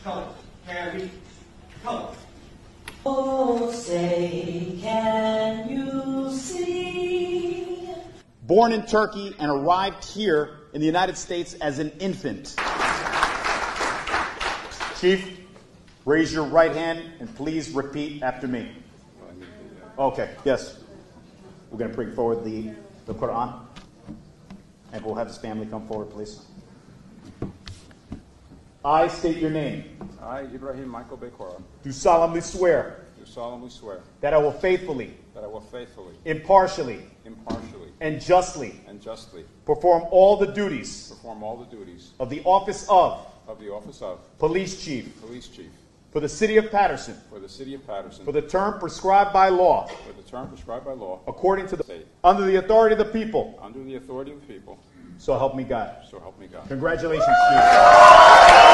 Harry, come. Oh, say, can you see? Born in Turkey and arrived here in the United States as an infant. Chief, raise your right hand and please repeat after me. Okay, yes. We're going to bring forward the Quran. And we'll have his family come forward, please. I state your name. I, Ibrahim Michael Bekora, Do solemnly swear do solemnly swear that I will faithfully, that I will faithfully, impartially, impartially, and justly and justly perform all the duties perform all the duties of the office of of Police Chief Police Chief for the City of Patterson for the City of Patterson for the term prescribed by law for the term prescribed by law according to the state under the authority of the people. under the authority of the people, So help me God. so help me God. Congratulations, Chief.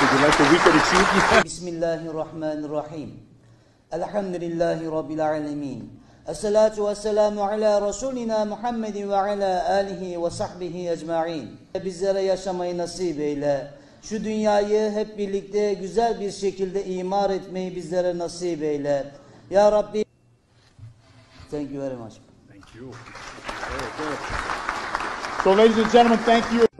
Would you like the week of the Chief? بسم الله الرحمن الرحيم الحمد لله رب العالمين الصلاة والسلام على رسولنا Muhammed ve ala alihi ve sahbihi ecmaîn. Bizlere yaşamayı nasip eyle. Şu dünyayı hep birlikte güzel bir şekilde imar etmeyi bizlere nasip eyle. Ya Rabbi. Thank you very much. Thank you. So, ladies and gentlemen, thank you.